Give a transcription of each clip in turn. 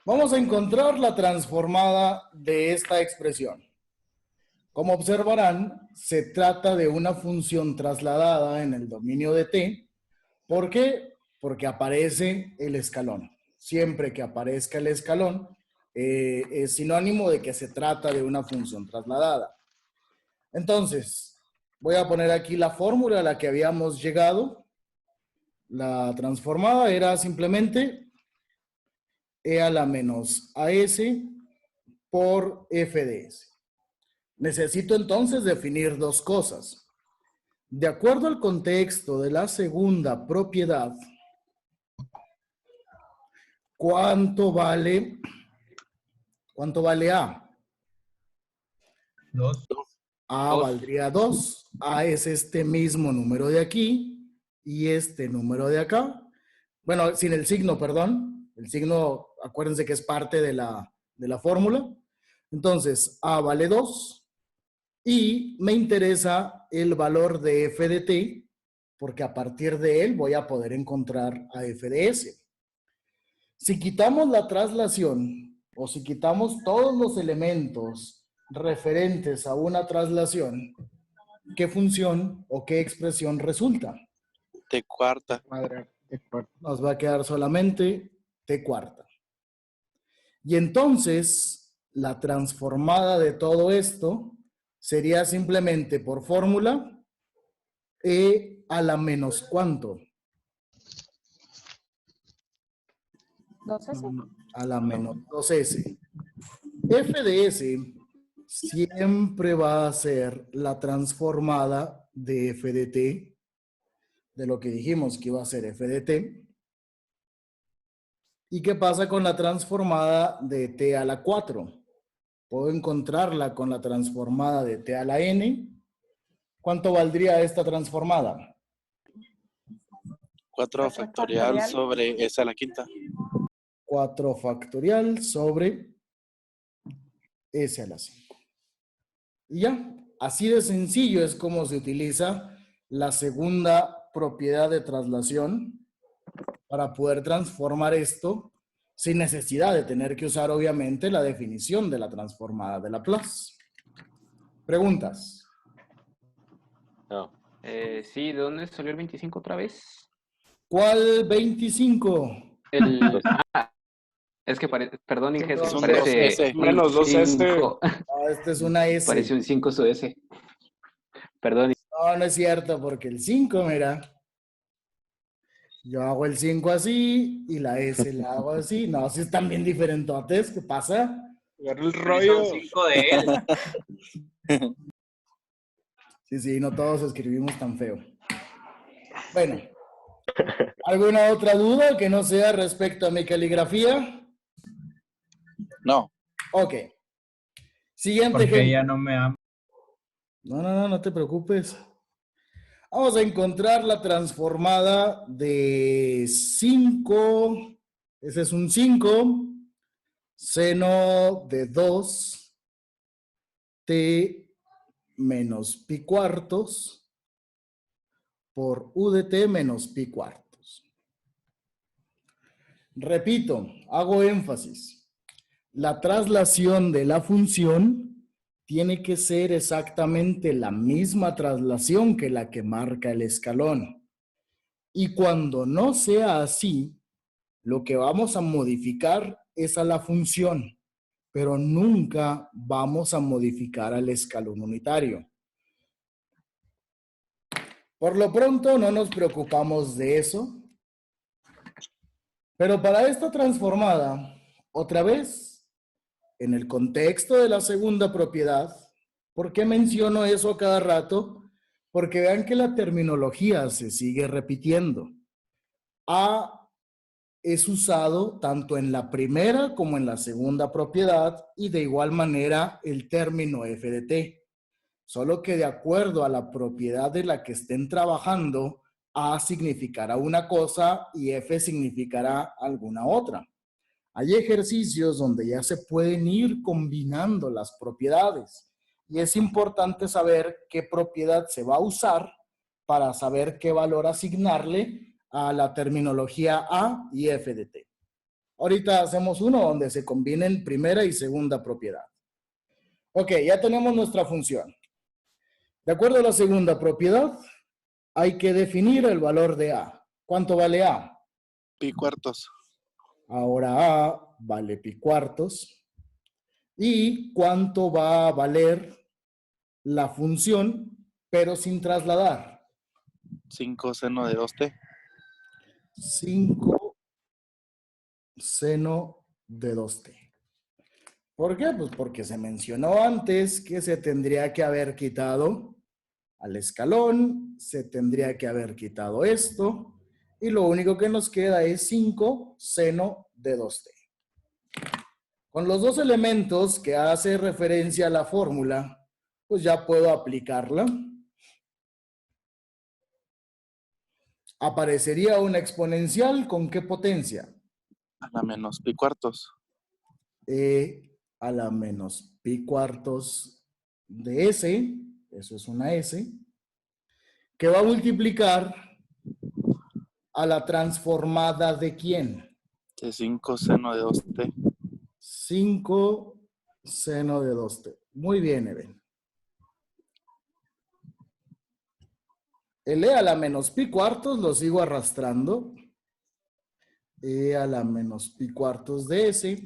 Vamos a encontrar la transformada de esta expresión. Como observarán, se trata de una función trasladada en el dominio de t. ¿Por qué? Porque aparece el escalón. Siempre que aparezca el escalón, es sinónimo de que se trata de una función trasladada. Entonces, voy a poner aquí la fórmula a la que habíamos llegado. La transformada era simplemente e a la menos as por f de s. Necesito entonces definir dos cosas. De acuerdo al contexto de la segunda propiedad, ¿cuánto vale A? 2. A valdría 2. A es este mismo número de aquí y este número de acá. Bueno, sin el signo, perdón. El signo, acuérdense que es parte de la fórmula. Entonces, A vale 2 y me interesa el valor de f de t porque a partir de él voy a poder encontrar a f de s. Si quitamos la traslación o si quitamos todos los elementos referentes a una traslación, ¿qué función o qué expresión resulta? T cuarta. Nos va a quedar solamente t cuarta. Y entonces, la transformada de todo esto sería simplemente por fórmula e a la menos ¿cuánto? 2S. A la menos 2s. F de s siempre va a ser la transformada de f de t, de lo que dijimos que iba a ser f de t. ¿Y qué pasa con la transformada de t a la 4? Puedo encontrarla con la transformada de t a la n. ¿Cuánto valdría esta transformada? 4 factorial sobre S a la quinta. 4 factorial sobre S a la 5. Y ya, así de sencillo es como se utiliza la segunda propiedad de traslación para poder transformar esto sin necesidad de tener que usar obviamente la definición de la transformada de Laplace. ¿Preguntas? No. Sí, ¿de dónde salió el 25 otra vez? ¿Cuál 25? Es que perdón, Inge, Son parece 2S. Menos 2S. 5. Esta es una S. Parece un 5 su S. Perdón. No, no es cierto, porque el 5, mira. Yo hago el 5 así y la S la hago así. No, si están bien diferentotes, ¿qué pasa? Agarra el rollo. Son 5 de él. Sí, no todos escribimos tan feo. Bueno, ¿alguna otra duda que no sea respecto a mi caligrafía? No. Ok. Siguiente Porque ejemplo. ella no me ama. No te preocupes. Vamos a encontrar la transformada de 5. Ese es un 5. Seno de 2. T menos pi cuartos por u de t menos pi cuartos. Repito, hago énfasis. La traslación de la función tiene que ser exactamente la misma traslación que la que marca el escalón. Y cuando no sea así, lo que vamos a modificar es a la función, pero nunca vamos a modificar al escalón unitario. Por lo pronto no nos preocupamos de eso. Pero para esta transformada, otra vez, en el contexto de la segunda propiedad, ¿por qué menciono eso a cada rato? Porque vean que la terminología se sigue repitiendo. A es usado tanto en la primera como en la segunda propiedad y de igual manera el término f de t. Solo que de acuerdo a la propiedad de la que estén trabajando, A significará una cosa y F significará alguna otra. Hay ejercicios donde ya se pueden ir combinando las propiedades y es importante saber qué propiedad se va a usar para saber qué valor asignarle a la terminología A y F de t. Ahorita hacemos uno donde se combinen primera y segunda propiedad. Ok, ya tenemos nuestra función. De acuerdo a la segunda propiedad, hay que definir el valor de A. ¿Cuánto vale A? Pi cuartos. Ahora A vale pi cuartos. ¿Y cuánto va a valer la función, pero sin trasladar? 5 seno de 2t. 5 seno de 2t. ¿Por qué? Pues porque se mencionó antes que se tendría que haber quitado al escalón, se tendría que haber quitado esto, y lo único que nos queda es 5 seno de 2t. Con los dos elementos que hace referencia a la fórmula, pues ya puedo aplicarla. Aparecería una exponencial, ¿con qué potencia? A la menos pi cuartos. E a la menos pi cuartos de s, eso es una s, que va a multiplicar a la transformada de ¿quién? De 5 seno de 2t. 5 seno de 2t. Muy bien, Eben. El e a la menos pi cuartos lo sigo arrastrando. E a la menos pi cuartos de s.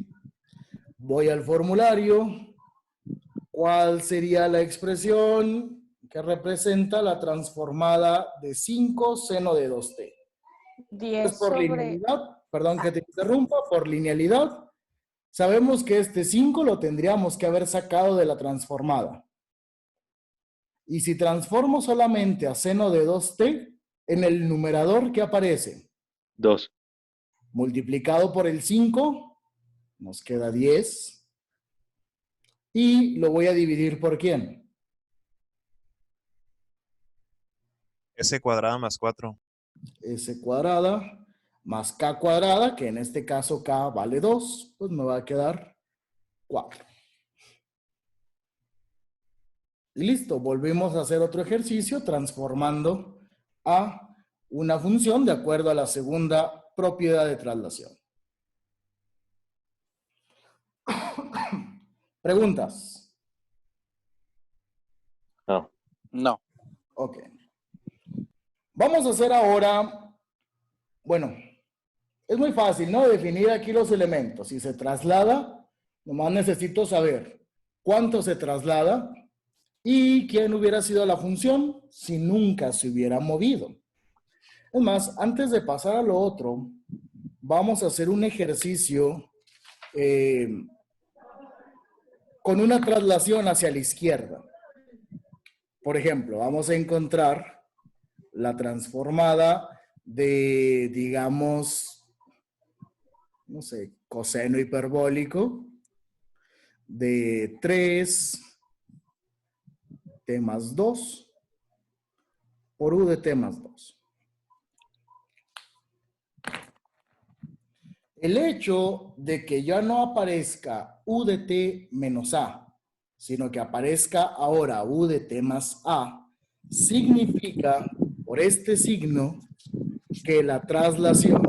Voy al formulario. ¿Cuál sería la expresión que representa la transformada de 5 seno de 2t? 10 Pues por sobre... linealidad, perdón que te interrumpa, por linealidad, sabemos que este 5 lo tendríamos que haber sacado de la transformada. Y si transformo solamente a seno de 2t, en el numerador, ¿qué aparece? 2. Multiplicado por el 5, nos queda 10. Y lo voy a dividir por ¿quién? S cuadrada más 4. S cuadrada más K cuadrada, que en este caso K vale 2, pues me va a quedar 4. Y listo, volvemos a hacer otro ejercicio transformando a una función de acuerdo a la segunda propiedad de traslación. ¿Preguntas? No. No. Ok. Vamos a hacer ahora, bueno, es muy fácil, ¿no? Definir aquí los elementos. Si se traslada, nomás necesito saber cuánto se traslada y quién hubiera sido la función si nunca se hubiera movido. Es más, antes de pasar a lo otro, vamos a hacer un ejercicio con una traslación hacia la izquierda. Por ejemplo, vamos a encontrar la transformada de, digamos, no sé, coseno hiperbólico de 3t más 2 por u de t más 2. El hecho de que ya no aparezca u de t menos a, sino que aparezca ahora u de t más a, significa, por este signo, que la traslación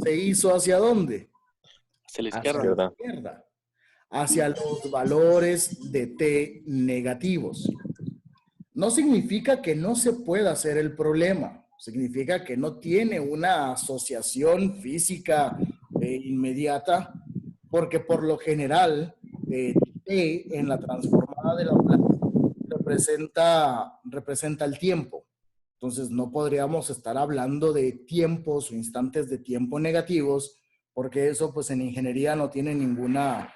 se hizo ¿hacia dónde? Hacia la Hacia izquierda. la Izquierda, hacia los valores de t negativos. No significa que no se pueda hacer el problema, significa que no tiene una asociación física inmediata, porque por lo general t en la transformada de Laplace representa el tiempo. Entonces no podríamos estar hablando de tiempos o instantes de tiempo negativos, porque eso pues en ingeniería no tiene ninguna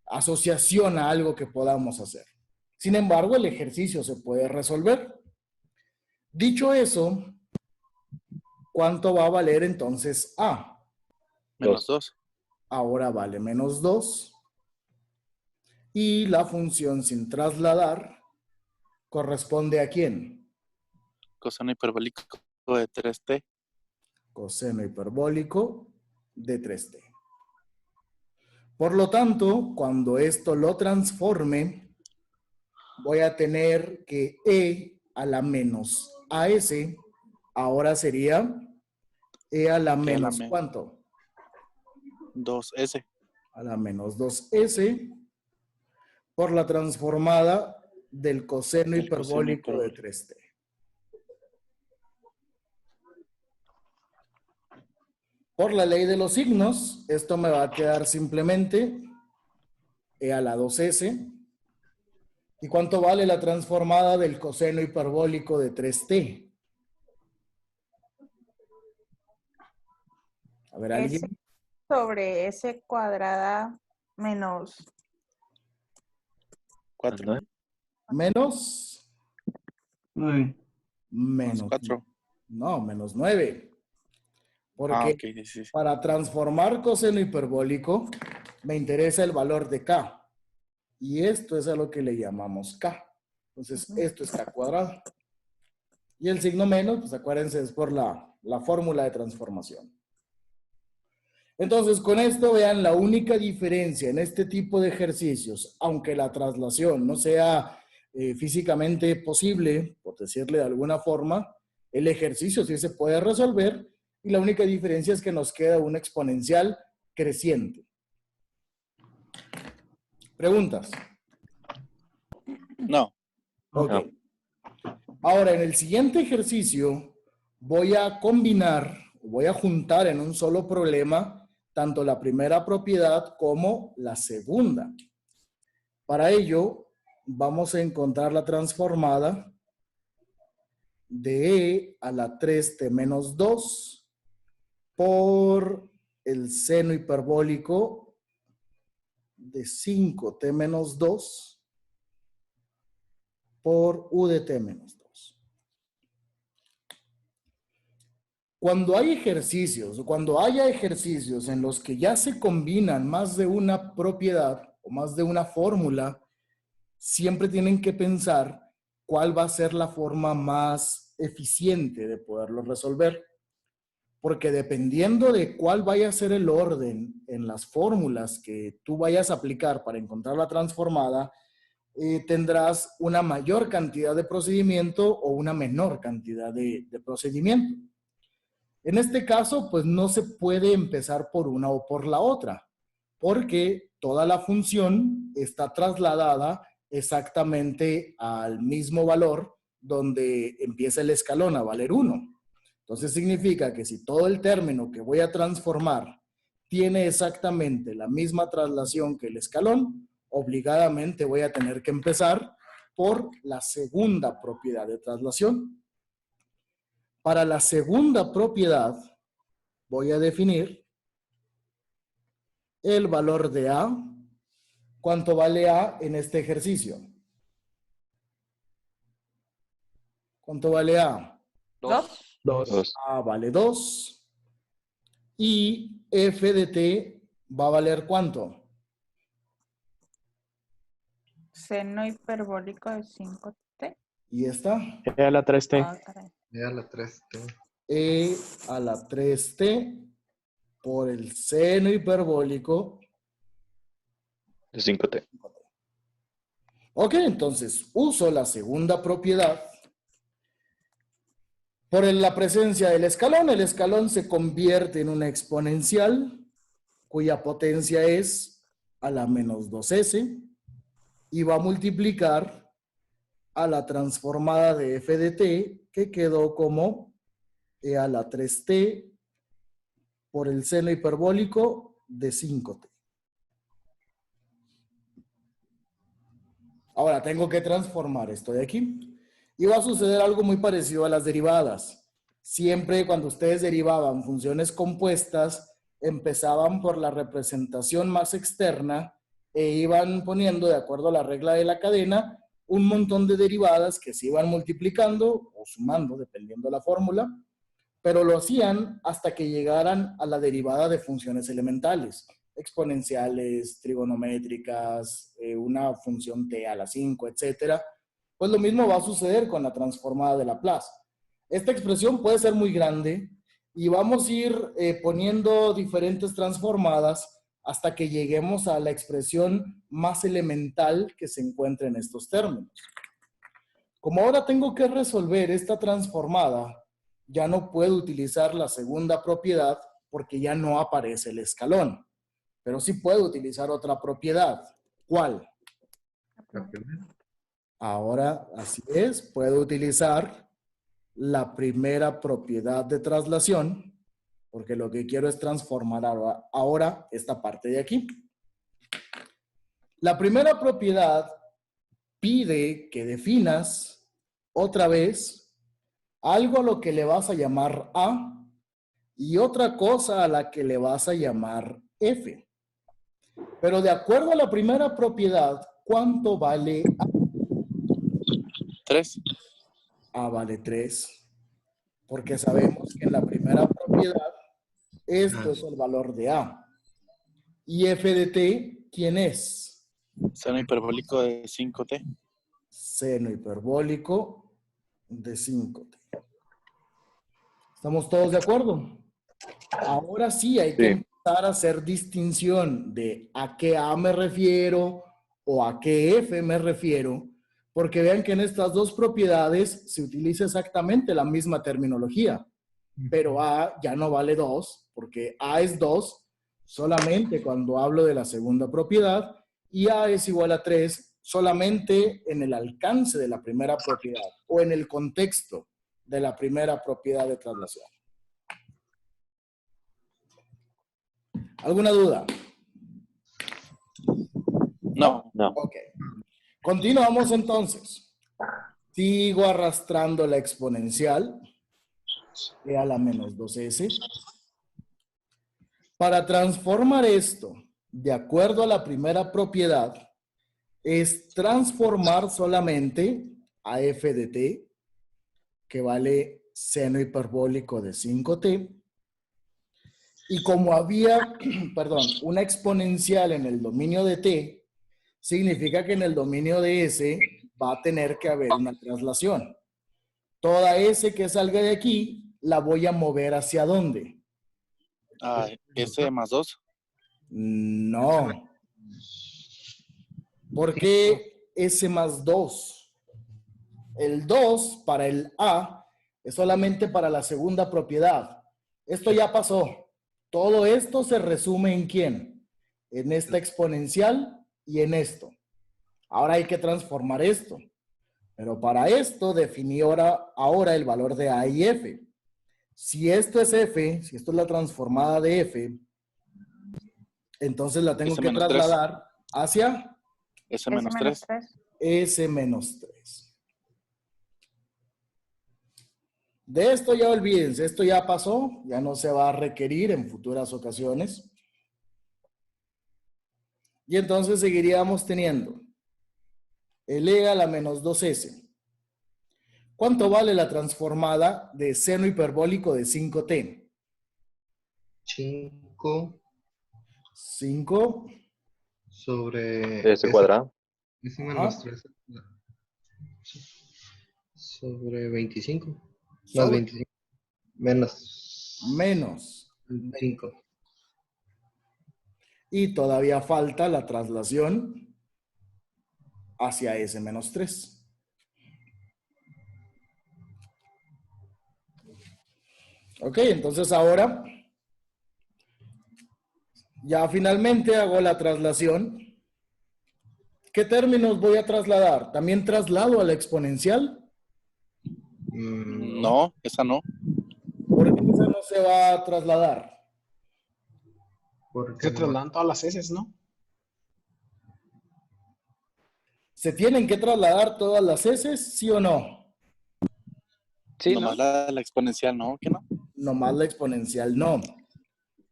asociación a algo que podamos hacer. Sin embargo, el ejercicio se puede resolver. Dicho eso, ¿cuánto va a valer entonces A? Menos 2. Ahora vale menos 2. Y la función sin trasladar corresponde ¿a quién? Coseno hiperbólico de 3t. Coseno hiperbólico de 3t. Por lo tanto, cuando esto lo transforme, voy a tener que e a la menos as ahora sería E a la E a la menos me- ¿cuánto? 2S. A la menos 2S por la transformada del coseno Del coseno hiperbólico de hiperbólico. 3t. Por la ley de los signos, esto me va a quedar simplemente e a la 2S. ¿Y cuánto vale la transformada del coseno hiperbólico de 3t? A ver, ¿alguien? S sobre S cuadrada menos 4. Menos. Nueve. Menos 4. No, menos 9. Porque Ah, ok, sí, sí. para transformar coseno hiperbólico me interesa el valor de k. Y esto es a lo que le llamamos k. Entonces, esto es k cuadrado. Y el signo menos, pues acuérdense, es por la fórmula de transformación. Entonces, con esto vean la única diferencia en este tipo de ejercicios, aunque la traslación no sea físicamente posible, por decirle de alguna forma, el ejercicio sí se puede resolver y la única diferencia es que nos queda una exponencial creciente. ¿Preguntas? No. Ok. No. Ahora, en el siguiente ejercicio voy a combinar, voy a juntar en un solo problema tanto la primera propiedad como la segunda. Para ello, vamos a encontrar la transformada de e a la 3t menos 2 por el seno hiperbólico de 5t menos 2 por u de t menos 2. Cuando hay ejercicios, o cuando haya ejercicios en los que ya se combinan más de una propiedad o más de una fórmula, siempre tienen que pensar cuál va a ser la forma más eficiente de poderlo resolver. Porque dependiendo de cuál vaya a ser el orden en las fórmulas que tú vayas a aplicar para encontrar la transformada, tendrás una mayor cantidad de procedimiento o una menor cantidad de procedimiento. En este caso, pues no se puede empezar por una o por la otra, porque toda la función está trasladada exactamente al mismo valor donde empieza el escalón a valer 1. Entonces significa que si todo el término que voy a transformar tiene exactamente la misma traslación que el escalón, obligadamente voy a tener que empezar por la segunda propiedad de traslación. Para la segunda propiedad, voy a definir el valor de A. ¿Cuánto vale A en este ejercicio? ¿Cuánto vale A? 2. 2. A vale 2. Y F de T va a valer ¿cuánto? seno hiperbólico de 5t. Y está. E a la 3T. Ah, caray. Ya la 3T. E a la 3T por el seno hiperbólico. De 5T. Ok, entonces uso la segunda propiedad. Por la presencia del escalón, el escalón se convierte en una exponencial cuya potencia es a la menos 2s y va a multiplicar a la transformada de f de t que quedó como e a la 3t por el seno hiperbólico de 5t. Ahora tengo que transformar esto de aquí. Y va a suceder algo muy parecido a las derivadas. Siempre cuando ustedes derivaban funciones compuestas, empezaban por la representación más externa e iban poniendo, de acuerdo a la regla de la cadena, un montón de derivadas que se iban multiplicando o sumando, dependiendo de la fórmula, pero lo hacían hasta que llegaran a la derivada de funciones elementales, exponenciales, trigonométricas, una función t a la 5, etcétera. Pues lo mismo va a suceder con la transformada de Laplace. Esta expresión puede ser muy grande y vamos a ir poniendo diferentes transformadas hasta que lleguemos a la expresión más elemental que se encuentra en estos términos. Como ahora tengo que resolver esta transformada, ya no puedo utilizar la segunda propiedad porque ya no aparece el escalón. Pero sí puedo utilizar otra propiedad. ¿Cuál? Ahora, así es, puedo utilizar la primera propiedad de traslación, porque lo que quiero es transformar ahora esta parte de aquí. La primera propiedad pide que definas otra vez algo a lo que le vas a llamar A y otra cosa a la que le vas a llamar F. Pero de acuerdo a la primera propiedad, ¿cuánto vale A? 3. A vale 3. Porque sabemos que en la primera propiedad, esto es el valor de A. ¿Y F de T quién es? Seno hiperbólico de 5t. Seno hiperbólico de 5t. ¿Estamos todos de acuerdo? Ahora sí hay que empezar a hacer distinción de a qué A me refiero o a qué F me refiero, porque vean que en estas dos propiedades se utiliza exactamente la misma terminología, pero A ya no vale 2, porque A es 2 solamente cuando hablo de la segunda propiedad y A es igual a 3 solamente en el alcance de la primera propiedad o en el contexto de la primera propiedad de traslación. ¿Alguna duda? No. Ok. Continuamos entonces. Sigo arrastrando la exponencial e a la menos 2s. Para transformar esto de acuerdo a la primera propiedad, es transformar solamente a f de t, que vale seno hiperbólico de 5t. Y como había, una exponencial en el dominio de t, significa que en el dominio de S va a tener que haber una traslación. Toda S que salga de aquí, la voy a mover ¿hacia dónde? S más 2. No. ¿Por qué S más 2? El 2 para el A es solamente para la segunda propiedad. Esto ya pasó. Todo esto se resume ¿en quién? En esta exponencial y en esto. Ahora hay que transformar esto. Pero para esto definí ahora el valor de A y F. Si esto es F, si esto es la transformada de F, entonces la tengo que trasladar hacia S menos 3. S menos 3. De esto ya olvídense, esto ya pasó, ya no se va a requerir en futuras ocasiones. Y entonces seguiríamos teniendo el E a la menos 2S. ¿Cuánto vale la transformada de seno hiperbólico de 5t? 5 sobre S cuadrado. S menos 3 sobre 25. Más 25. Menos 25. Y todavía falta la traslación hacia S menos 3. Ok, entonces ahora ya finalmente hago la traslación. ¿Qué términos voy a trasladar? ¿También traslado a la exponencial? No, esa no. ¿Por qué esa no se va a trasladar? Se trasladan todas las S, ¿no? ¿Se tienen que trasladar todas las S, sí o no? Sí, nomás la exponencial, ¿no? ¿Qué no? Nomás la exponencial, no.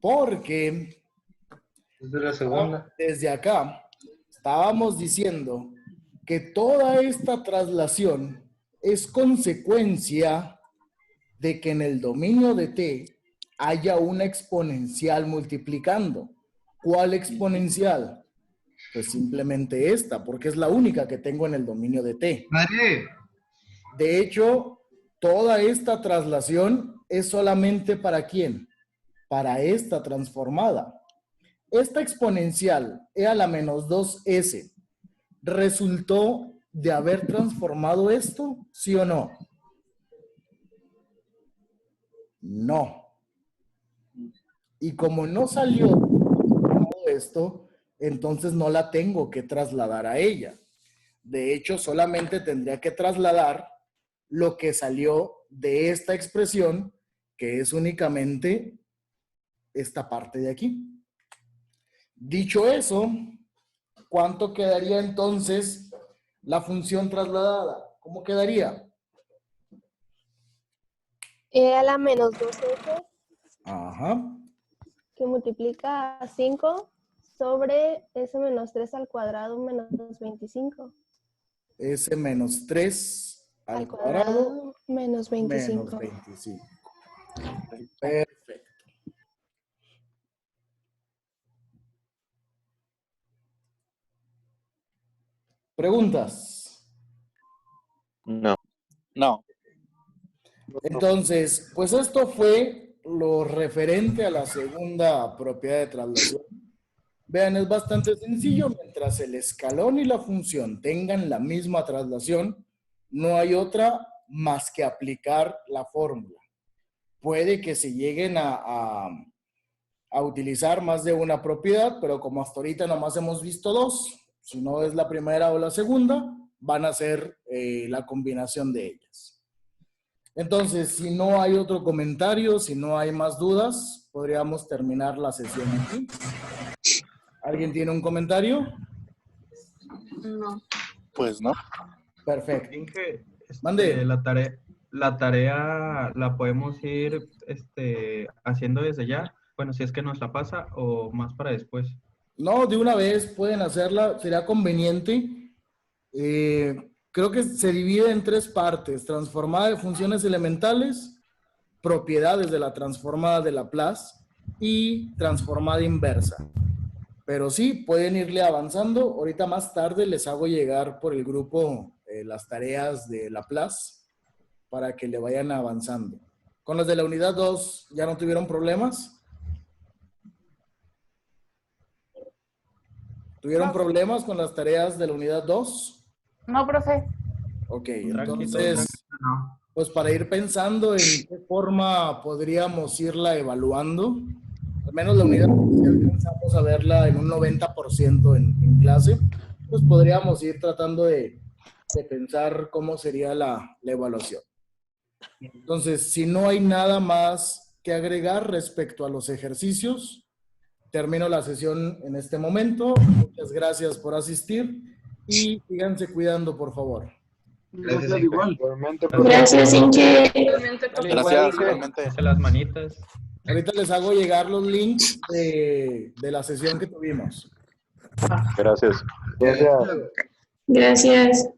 Porque Desde la segunda. Desde acá estábamos diciendo que toda esta traslación es consecuencia de que en el dominio de t haya una exponencial multiplicando. ¿Cuál exponencial? Pues simplemente esta, porque es la única que tengo en el dominio de t. De hecho, toda esta traslación es solamente ¿para quién? Para esta transformada. Esta exponencial, e a la menos 2s, ¿resultó de haber transformado esto? ¿Sí o no? No. Y como no salió todo esto, entonces no la tengo que trasladar a ella. De hecho, solamente tendría que trasladar lo que salió de esta expresión, que es únicamente esta parte de aquí. Dicho eso, ¿cuánto quedaría entonces la función trasladada? ¿Cómo quedaría? E a la menos 2s Ajá. que multiplica a 5 sobre s menos 3 al cuadrado menos 25. S menos 3 al cuadrado menos 25. menos 25. Perfecto. ¿Preguntas? No. No. Entonces, pues esto fue lo referente a la segunda propiedad de traslación. Vean, es bastante sencillo. Mientras el escalón y la función tengan la misma traslación, no hay otra más que aplicar la fórmula. Puede que se lleguen a utilizar más de una propiedad, pero como hasta ahorita nomás hemos visto dos, si no es la primera o la segunda, van a ser la combinación de ellas. Entonces, si no hay otro comentario, si no hay más dudas, podríamos terminar la sesión aquí. ¿Alguien tiene un comentario? No. Pues no. Perfecto. Inge, Mande. la tarea la podemos ir haciendo desde ya. Bueno, si es que nos la pasa o más para después. No, de una vez pueden hacerla, sería conveniente. Creo que se divide en tres partes: transformada de funciones elementales, propiedades de la transformada de Laplace y transformada inversa. Pero sí, pueden irle avanzando. Ahorita más tarde les hago llegar por el grupo las tareas de Laplace para que le vayan avanzando. Con las de la unidad 2, ¿ya no tuvieron problemas? ¿Tuvieron problemas con las tareas de la unidad 2? No, profe. Ok, entonces, pues para ir pensando en qué forma podríamos irla evaluando, al menos la unidad, si alcanzamos a verla en un 90% en clase, pues podríamos ir tratando de pensar cómo sería la evaluación. Entonces, si no hay nada más que agregar respecto a los ejercicios, termino la sesión en este momento. Muchas gracias por asistir y síganse cuidando, por favor. Gracias, igual. Gracias, Inge. Gracias, igualmente. Hace las manitas. Ahorita les hago llegar los links de la sesión que tuvimos. Gracias. Gracias.